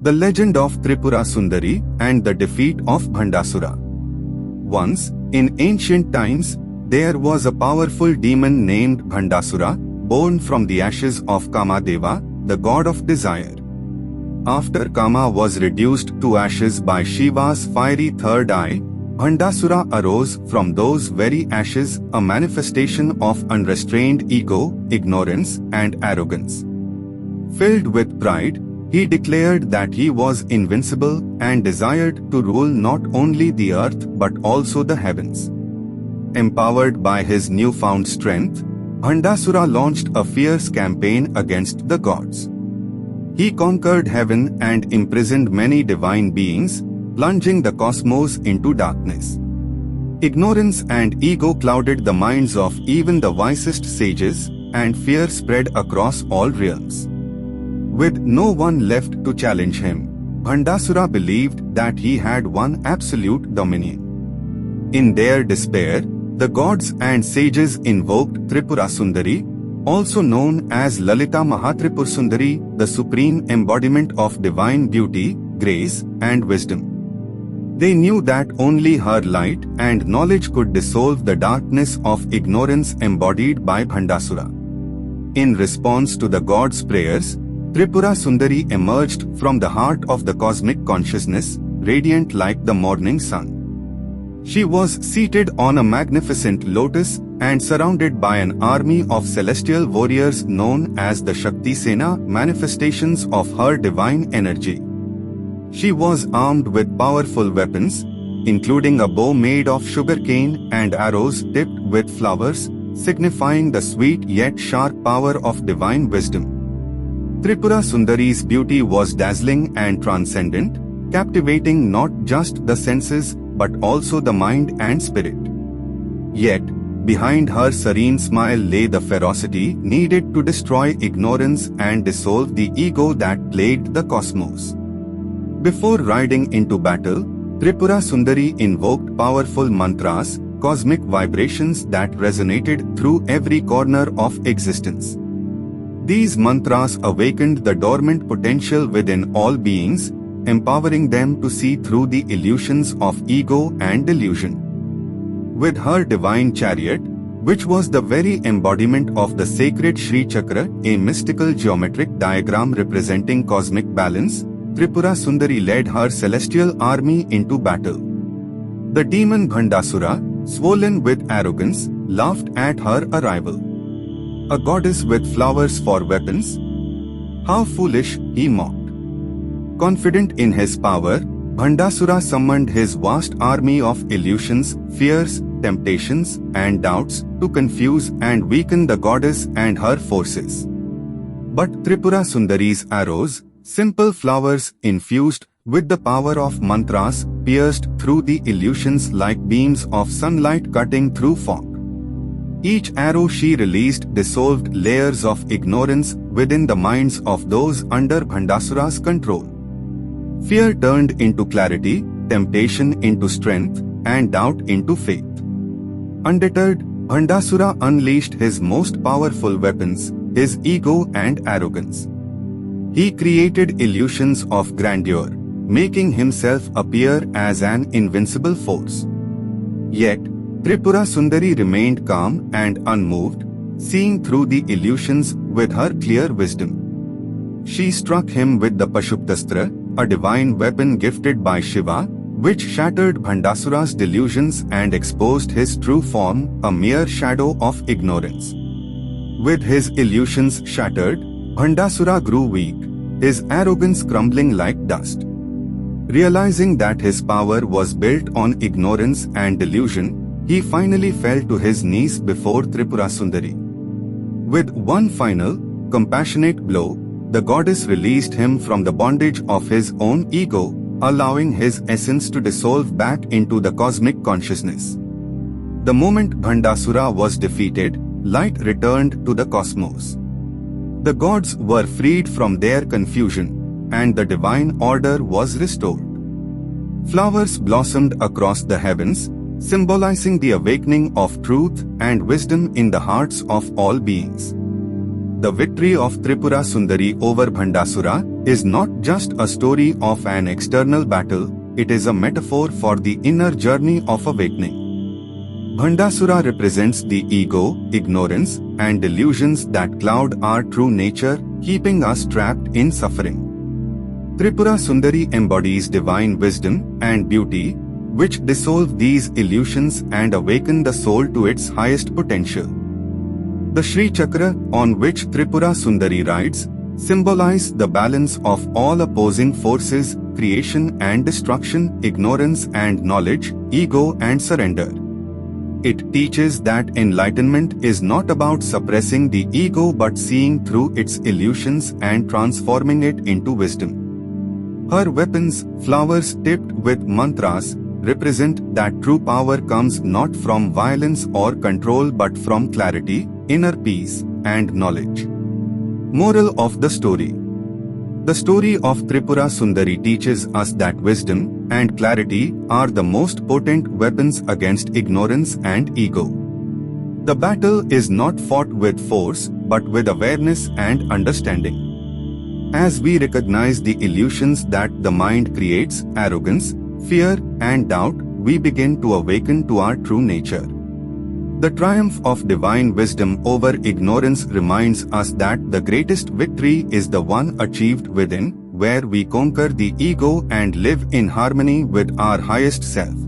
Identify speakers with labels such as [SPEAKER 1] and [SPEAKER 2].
[SPEAKER 1] The legend of Tripura Sundari and the defeat of Bhandasura. Once, in ancient times, there was a powerful demon named Bhandasura, born from the ashes of Kamadeva, the god of desire. After Kama was reduced to ashes by Shiva's fiery third eye, Bhandasura arose from those very ashes, a manifestation of unrestrained ego, ignorance, and arrogance. Filled with pride, he declared that he was invincible and desired to rule not only the earth but also the heavens. Empowered by his newfound strength, Bhandasura launched a fierce campaign against the gods. He conquered heaven and imprisoned many divine beings, plunging the cosmos into darkness. Ignorance and ego clouded the minds of even the wisest sages, and fear spread across all realms. With no one left to challenge him, Bhandasura believed that he had won absolute dominion. In their despair, the gods and sages invoked Tripura Sundari, also known as Lalita Mahatripur Sundari, the supreme embodiment of divine beauty, grace, and wisdom. They knew that only her light and knowledge could dissolve the darkness of ignorance embodied by Bhandasura. In response to the gods' prayers, Tripura Sundari emerged from the heart of the cosmic consciousness, radiant like the morning sun. She was seated on a magnificent lotus and surrounded by an army of celestial warriors known as the Shakti Sena, manifestations of her divine energy. She was armed with powerful weapons, including a bow made of sugarcane and arrows tipped with flowers, signifying the sweet yet sharp power of divine wisdom. Tripura Sundari's beauty was dazzling and transcendent, captivating not just the senses but also the mind and spirit. Yet, behind her serene smile lay the ferocity needed to destroy ignorance and dissolve the ego that plagued the cosmos. Before riding into battle, Tripura Sundari invoked powerful mantras, cosmic vibrations that resonated through every corner of existence. These mantras awakened the dormant potential within all beings, empowering them to see through the illusions of ego and delusion. With her divine chariot, which was the very embodiment of the sacred Shri Chakra, a mystical geometric diagram representing cosmic balance, Tripura Sundari led her celestial army into battle. The demon Bhandasura, swollen with arrogance, laughed at her arrival. A goddess with flowers for weapons? How foolish, he mocked. Confident in his power, Bhandasura summoned his vast army of illusions, fears, temptations, and doubts to confuse and weaken the goddess and her forces. But Tripura Sundari's arrows, simple flowers infused with the power of mantras, pierced through the illusions like beams of sunlight cutting through fog. Each arrow she released dissolved layers of ignorance within the minds of those under Bhandasura's control. Fear turned into clarity, temptation into strength, and doubt into faith. Undeterred, Bhandasura unleashed his most powerful weapons, his ego and arrogance. He created illusions of grandeur, making himself appear as an invincible force. Yet, Tripura Sundari remained calm and unmoved, seeing through the illusions with her clear wisdom. She struck him with the Pashuptastra, a divine weapon gifted by Shiva, which shattered Bhandasura's delusions and exposed his true form, a mere shadow of ignorance. With his illusions shattered, Bhandasura grew weak, his arrogance crumbling like dust. Realizing that his power was built on ignorance and delusion, he finally fell to his knees before Tripura Sundari. With one final, compassionate blow, the goddess released him from the bondage of his own ego, allowing his essence to dissolve back into the cosmic consciousness. The moment Bhandasura was defeated, light returned to the cosmos. The gods were freed from their confusion, and the divine order was restored. Flowers blossomed across the heavens, symbolizing the awakening of truth and wisdom in the hearts of all beings. The victory of Tripura Sundari over Bhandasura is not just a story of an external battle, it is a metaphor for the inner journey of awakening. Bhandasura represents the ego, ignorance, and delusions that cloud our true nature, keeping us trapped in suffering. Tripura Sundari embodies divine wisdom and beauty, which dissolve these illusions and awaken the soul to its highest potential. The Sri Chakra, on which Tripura Sundari rides, symbolize the balance of all opposing forces, creation and destruction, ignorance and knowledge, ego and surrender. It teaches that enlightenment is not about suppressing the ego but seeing through its illusions and transforming it into wisdom. Her weapons, flowers tipped with mantras, represent that true power comes not from violence or control but from clarity, inner peace, and knowledge. Moral of the story. The story of Tripura Sundari teaches us that wisdom and clarity are the most potent weapons against ignorance and ego. The battle is not fought with force but with awareness and understanding. As we recognize the illusions that the mind creates, arrogance, fear, and doubt, we begin to awaken to our true nature. The triumph of divine wisdom over ignorance reminds us that the greatest victory is the one achieved within, where we conquer the ego and live in harmony with our highest self.